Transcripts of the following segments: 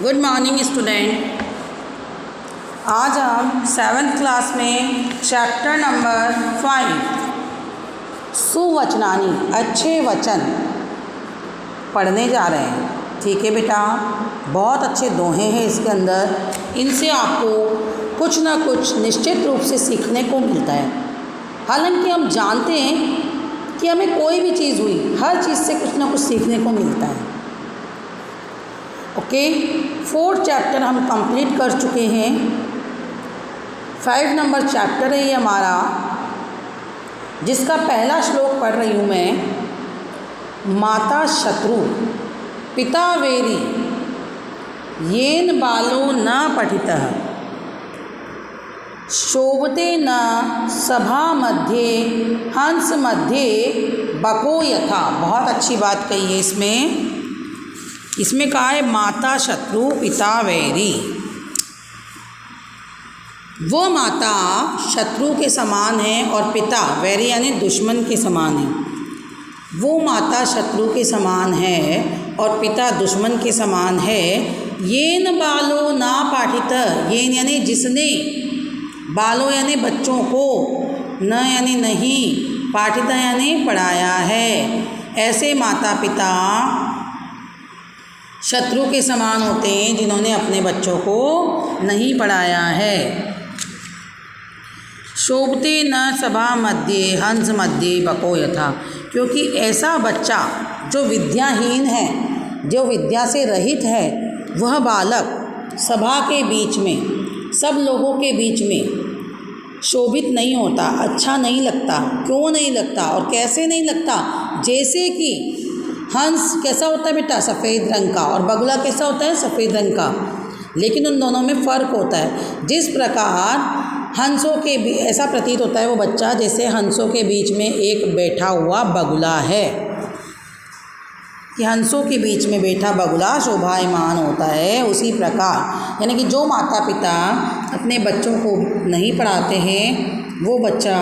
Good morning student. आज हम 7th class में चैप्टर नंबर 5 सुवचनानी अच्छे वचन पढ़ने जा रहे हैं। ठीक है बेटा, बहुत अच्छे दोहे हैं इसके अंदर। इनसे आपको कुछ ना कुछ निश्चित रूप से सीखने को मिलता है। हालांकि हम जानते हैं कि हमें कोई भी चीज़ हुई, हर चीज़ से कुछ ना कुछ सीखने को मिलता है। ओके, 4th चैप्टर हम कंप्लीट कर चुके हैं। 5 नंबर चैप्टर है ये हमारा, जिसका पहला श्लोक पढ़ रही हूँ मैं। माता शत्रु पिता वैरी येन बालो न पठितः शोभते न सभा मध्ये हंस मध्ये बको यथा। बहुत अच्छी बात कही है इसमें कहा है माता शत्रु पिता वैरी। वो माता शत्रु के समान है और पिता वैरी यानी दुश्मन के समान है। वो माता शत्रु के समान है और पिता दुश्मन के समान है। येन बालो ना पाठित, येन यानी जिसने, बालो यानी बच्चों को, न यानी नहीं, पाठित यानी पढ़ाया है। ऐसे माता पिता शत्रु के समान होते हैं जिन्होंने अपने बच्चों को नहीं पढ़ाया है। शोभते न सभा मध्य हंस मध्य बको यथा, क्योंकि ऐसा बच्चा जो विद्याहीन है, जो विद्या से रहित है, वह बालक सभा के बीच में, सब लोगों के बीच में शोभित नहीं होता, अच्छा नहीं लगता। क्यों नहीं लगता और कैसे नहीं लगता? जैसे कि हंस कैसा होता है बेटा? सफ़ेद रंग का। और बगुला कैसा होता है? सफ़ेद रंग का। लेकिन उन दोनों में फ़र्क होता है। जिस प्रकार हंसों के ऐसा प्रतीत होता है वो बच्चा जैसे हंसों के बीच में एक बैठा हुआ बगुला है, कि हंसों के बीच में बैठा बगुला शोभायमान होता है। उसी प्रकार यानी कि जो माता पिता अपने बच्चों को नहीं पढ़ाते हैं, वो बच्चा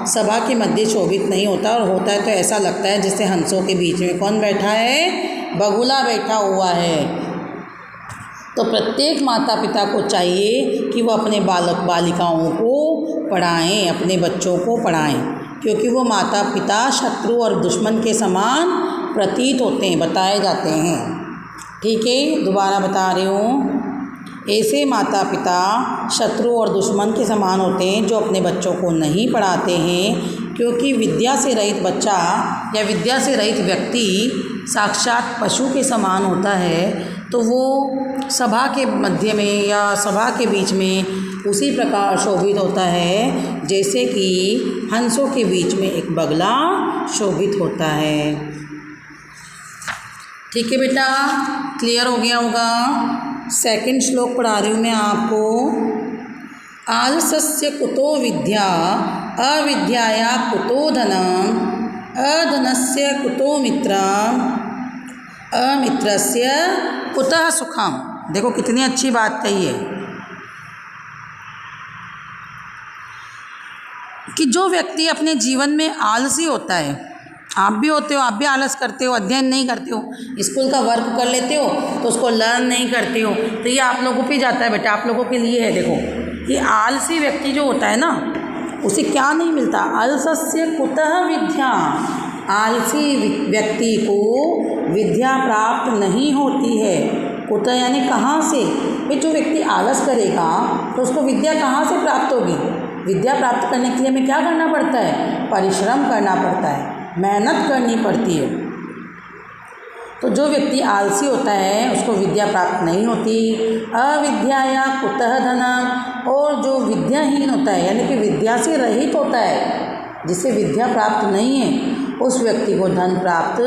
सभा के मध्य शोभित नहीं होता, और होता है तो ऐसा लगता है जैसे हंसों के बीच में कौन बैठा है? बगुला बैठा हुआ है। तो प्रत्येक माता पिता को चाहिए कि वो अपने बालक बालिकाओं को पढ़ाएं, अपने बच्चों को पढ़ाएं, क्योंकि वो माता पिता शत्रु और दुश्मन के समान प्रतीत होते हैं, बताए जाते हैं। ठीक है, दोबारा बता रही हूँ। ऐसे माता पिता शत्रु और दुश्मन के समान होते हैं जो अपने बच्चों को नहीं पढ़ाते हैं, क्योंकि विद्या से रहित बच्चा या विद्या से रहित व्यक्ति साक्षात पशु के समान होता है। तो वो सभा के मध्य में या सभा के बीच में उसी प्रकार शोभित होता है जैसे कि हंसों के बीच में एक बगला शोभित होता है। ठीक है बेटा, क्लियर हो गया होगा। 2nd श्लोक पढ़ा रही हूँ मैं आपको। आलसस्य कुतो विद्या अविद्याया कुतो धनम अधनस्य कुतो मित्रम अमित्रस्य कुतः सुखम। देखो कितनी अच्छी बात कही है कि जो व्यक्ति अपने जीवन में आलसी होता है, आप भी होते हो, आप भी आलस करते हो, अध्ययन नहीं करते हो, स्कूल का वर्क कर लेते हो तो उसको लर्न नहीं करते हो, तो ये आप लोगों पे जाता है बेटा, आप लोगों के लिए है। देखो कि आलसी व्यक्ति जो होता है ना, उसे क्या नहीं मिलता? आलसस्य कुतः विद्या। आलसी व्यक्ति को विद्या प्राप्त नहीं होती है। कुतः यानी कहाँ से? भाई जो व्यक्ति आलस करेगा तो उसको विद्या कहाँ से प्राप्त होगी? विद्या प्राप्त करने के लिए हमें क्या करना पड़ता है? परिश्रम करना पड़ता है, मेहनत करनी पड़ती है। तो जो व्यक्ति आलसी होता है उसको विद्या प्राप्त नहीं होती। अविद्याया कुतः धनम, और जो विद्याहीन होता है यानी कि विद्या से रहित होता है, जिसे विद्या प्राप्त नहीं है, उस व्यक्ति को धन प्राप्त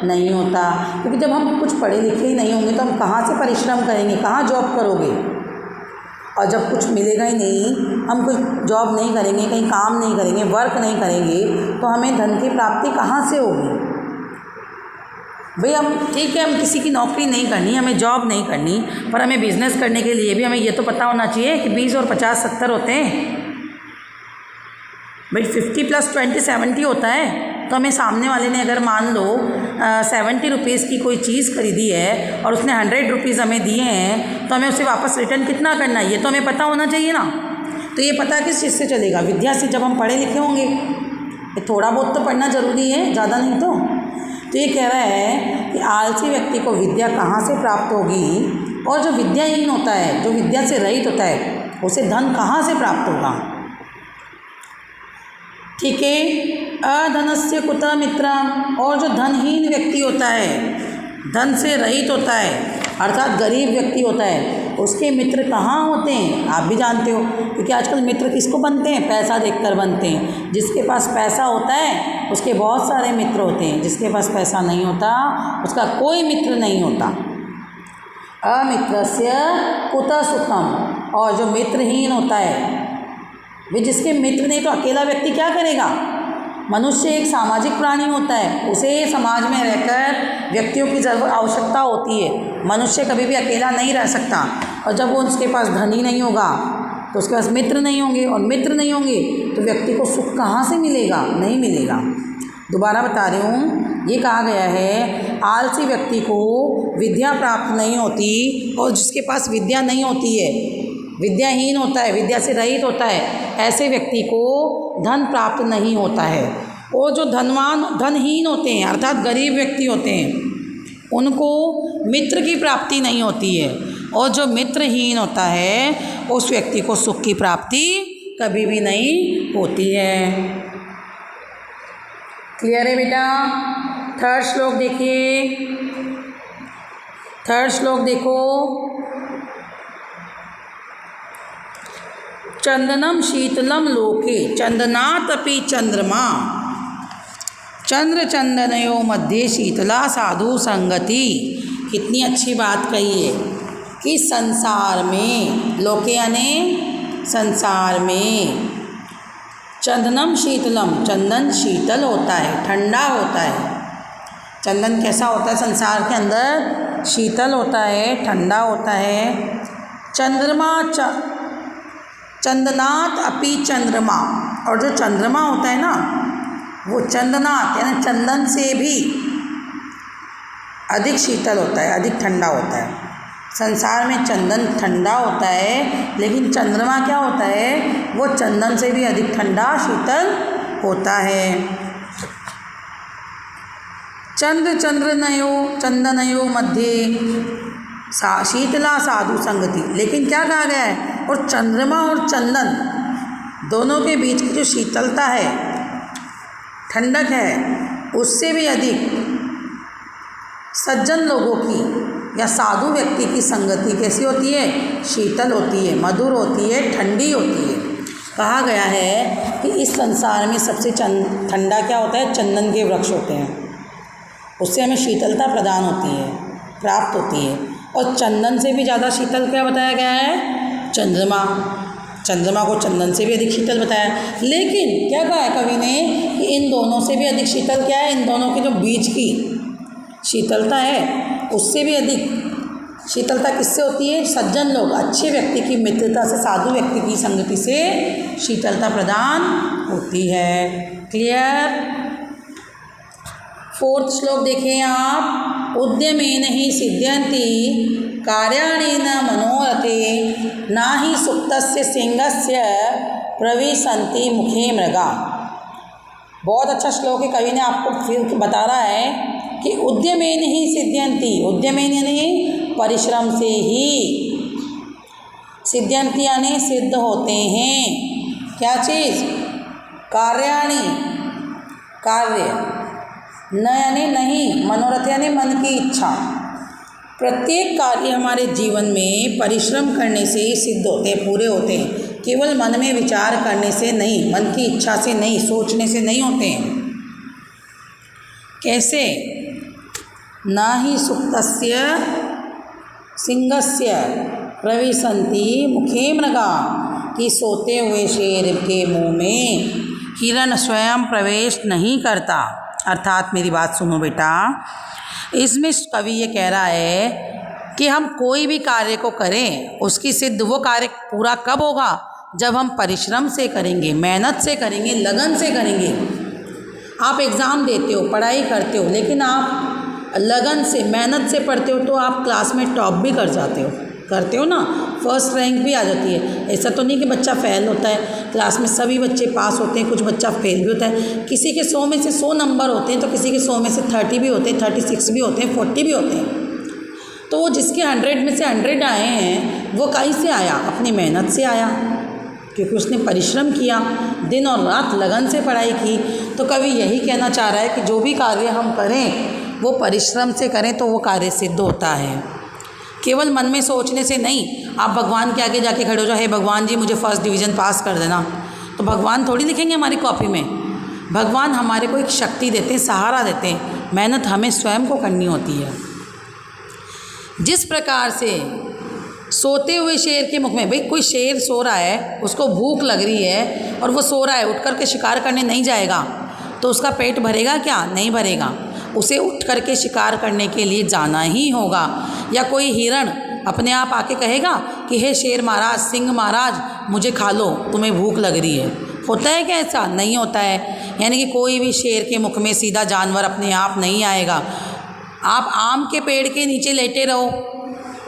नहीं होता। क्योंकि जब हम कुछ पढ़े लिखे ही नहीं होंगे तो हम कहाँ से परिश्रम करेंगे, कहाँ जॉब करोगे? और जब कुछ मिलेगा ही नहीं, हम कोई जॉब नहीं करेंगे, कहीं काम नहीं करेंगे, वर्क नहीं करेंगे, तो हमें धन की प्राप्ति कहाँ से होगी? भाई हम ठीक है, हम किसी की नौकरी नहीं करनी, हमें जॉब नहीं करनी, पर हमें बिजनेस करने के लिए भी हमें ये तो पता होना चाहिए कि 20 और 50 70 होते हैं। भाई 50 + 20 70 होता है। तो हमें सामने वाले ने अगर मान लो 70 रुपीज़ की कोई चीज़ खरीदी है और उसने 100 रुपीज़ हमें दिए हैं, तो हमें उसे वापस रिटर्न कितना करना है ये तो हमें पता होना चाहिए ना। तो ये पता किस चीज़ से चलेगा? विद्या से। जब हम पढ़े लिखे होंगे, ये थोड़ा बहुत तो पढ़ना ज़रूरी है, ज़्यादा नहीं तो ये कह रहा है कि आलसी व्यक्ति को विद्या कहाँ से प्राप्त होगी, और जो विद्याहीन होता है, जो विद्या से रहित होता है, उसे धन कहाँ से प्राप्त होगा? ठीक है, अधनस्य कुतः मित्रम। और जो धनहीन व्यक्ति होता है, धन से रहित होता है, अर्थात गरीब व्यक्ति होता है, उसके मित्र कहाँ होते हैं? आप भी जानते हो, क्योंकि आजकल मित्र किसको बनते हैं? पैसा देखकर बनते हैं। जिसके पास पैसा होता है उसके बहुत सारे मित्र होते हैं, जिसके पास पैसा नहीं होता उसका कोई मित्र नहीं होता। अमित्रस्य कुतः सुखम। और जो मित्रहीन होता है, वे जिसके मित्र नहीं, तो अकेला व्यक्ति क्या करेगा? मनुष्य एक सामाजिक प्राणी होता है, उसे समाज में रहकर व्यक्तियों की आवश्यकता होती है। मनुष्य कभी भी अकेला नहीं रह सकता, और जब वो उसके पास धन ही नहीं होगा तो उसके पास मित्र नहीं होंगे, और मित्र नहीं होंगे तो व्यक्ति को सुख कहाँ से मिलेगा? नहीं मिलेगा। दोबारा बता रही हूँ, ये कहा गया है आलसी व्यक्ति को विद्या प्राप्त नहीं होती, और जिसके पास विद्या नहीं होती है, विद्याहीन होता है, विद्या से रहित होता है, ऐसे व्यक्ति को धन प्राप्त नहीं होता है। और जो धनहीन होते हैं, अर्थात गरीब व्यक्ति होते हैं, उनको मित्र की प्राप्ति नहीं होती है, और जो मित्रहीन होता है उस व्यक्ति को सुख की प्राप्ति कभी भी नहीं होती है। क्लियर है बेटा? थर्ड श्लोक देखिए, थर्ड श्लोक देखो। चंदनम शीतलम लोके चंदनातपि चंद्रमा, चंद्र चंदनयो मध्य शीतला साधु संगति। कितनी अच्छी बात कही है कि संसार में, लोके यानी संसार में, चंदनम शीतलम, चंदन शीतल होता है, ठंडा होता है। चंदन कैसा होता है? संसार के अंदर शीतल होता है, ठंडा होता है। चंद्रमा चंदनात अपि चंद्रमा, और जो चंद्रमा होता है ना, वो चंदनात यानी चंदन से भी अधिक शीतल होता है, अधिक ठंडा होता है। संसार में चंदन ठंडा होता है, लेकिन चंद्रमा क्या होता है? वो चंदन से भी अधिक ठंडा शीतल होता है। चंदनयो मध्य शीतला साधु संगति। लेकिन क्या कहा गया है? और चंद्रमा और चंदन दोनों के बीच की जो शीतलता है, ठंडक है, उससे भी अधिक सज्जन लोगों की या साधु व्यक्ति की संगति कैसी होती है? शीतल होती है, मधुर होती है, ठंडी होती है। कहा गया है कि इस संसार में सबसे ठंडा क्या होता है? चंदन के वृक्ष होते हैं, उससे हमें शीतलता प्रदान होती है, प्राप्त होती है। और चंदन से भी ज़्यादा शीतल क्या बताया गया है? चंद्रमा। चंद्रमा को चंदन से भी अधिक शीतल बताया। लेकिन क्या कहा है कवि ने कि इन दोनों से भी अधिक शीतल क्या है? इन दोनों के जो बीच की शीतलता है, उससे भी अधिक शीतलता किससे होती है? सज्जन लोग, अच्छे व्यक्ति की मित्रता से, साधु व्यक्ति की संगति से शीतलता प्रदान होती है। क्लियर? फोर्थ श्लोक देखें आप। उद्यमेन ही सिद्ध्यन्ति कार्याणि न मनोरथे, ना ही सुप्तस्य सिंहस्य प्रविशन्ति मुखे मृगा। बहुत अच्छा श्लोक है। कवि ने आपको फिर बता रहा है कि उद्यमेन ही सिद्ध्यन्ति, उद्यमेन यानी परिश्रम से ही, सिद्ध्यन्ति यानी सिद्ध होते हैं। क्या चीज़? कार्याणि, कार्य, न यानी नहीं, मनोरथ यानी मन की इच्छा। प्रत्येक कार्य हमारे जीवन में परिश्रम करने से ही सिद्ध होते हैं, पूरे होते हैं। केवल मन में विचार करने से नहीं, मन की इच्छा से नहीं, सोचने से नहीं होते हैं। कैसे? ना ही सुप्तस्य सिंहस्य प्रविशन्ति मुखे मृगा, कि सोते हुए शेर के मुंह में हिरण स्वयं प्रवेश नहीं करता। अर्थात मेरी बात सुनो बेटा, इसमें कवि ये कह रहा है कि हम कोई भी कार्य को करें, उसकी सिद्ध वो कार्य पूरा कब होगा? जब हम परिश्रम से करेंगे, मेहनत से करेंगे, लगन से करेंगे। आप एग्ज़ाम देते हो, पढ़ाई करते हो, लेकिन आप लगन से, मेहनत से पढ़ते हो तो आप क्लास में टॉप भी कर जाते हो, करते हो ना, फर्स्ट रैंक भी आ जाती है। ऐसा तो नहीं कि बच्चा फ़ेल होता है, क्लास में सभी बच्चे पास होते हैं, कुछ बच्चा फेल भी होता है। किसी के 100 में से 100 नंबर होते हैं तो किसी के 100 में से 30 भी होते हैं, 36 भी होते हैं, 40 भी होते हैं। तो वो जिसके 100 में से 100 आए हैं वो कहीं से आया? अपनी मेहनत से आया, क्योंकि उसने परिश्रम किया, दिन और रात लगन से पढ़ाई की। तो कवि यही कहना चाह रहा है कि जो भी कार्य हम करें वो परिश्रम से करें तो वो कार्य सिद्ध होता है। केवल मन में सोचने से नहीं। आप भगवान के आगे जाके खड़े हो जाओ, हे भगवान जी मुझे फर्स्ट डिवीज़न पास कर देना, तो भगवान थोड़ी लिखेंगे हमारी कॉपी में। भगवान हमारे को एक शक्ति देते हैं, सहारा देते हैं, मेहनत हमें स्वयं को करनी होती है। जिस प्रकार से सोते हुए शेर के मुख में, भाई कोई शेर सो रहा है, उसको भूख लग रही है और वो सो रहा है, उठ कर के शिकार करने नहीं जाएगा तो उसका पेट भरेगा क्या? नहीं भरेगा। उसे उठ कर के शिकार करने के लिए जाना ही होगा। या कोई हिरण अपने आप आके कहेगा कि हे शेर महाराज, सिंह महाराज मुझे खा लो, तुम्हें भूख लग रही है। होता है क्या ऐसा? नहीं होता है। यानी कि कोई भी शेर के मुख में सीधा जानवर अपने आप नहीं आएगा। आप आम के पेड़ के नीचे लेटे रहो,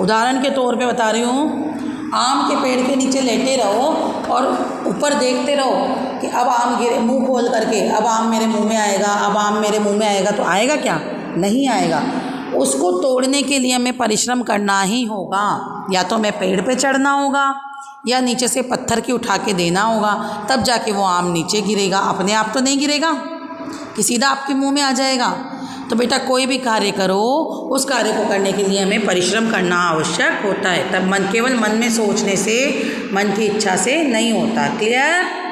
उदाहरण के तौर पे बता रही हूँ, आम के पेड़ के नीचे लेटे रहो और ऊपर देखते रहो कि अब आम गिरे, मुंह खोल करके अब आम मेरे मुंह में आएगा, अब आम मेरे मुंह में आएगा, तो आएगा क्या? नहीं आएगा। उसको तोड़ने के लिए हमें परिश्रम करना ही होगा। या तो हमें पेड़ पे चढ़ना होगा या नीचे से पत्थर की उठा के देना होगा, तब जाके वो आम नीचे गिरेगा। अपने आप तो नहीं गिरेगा कि सीधा आपके मुंह में आ जाएगा। तो बेटा कोई भी कार्य करो, उस कार्य को करने के लिए हमें परिश्रम करना आवश्यक होता है। तब केवल मन में सोचने से, मन की इच्छा से नहीं होता। क्लियर?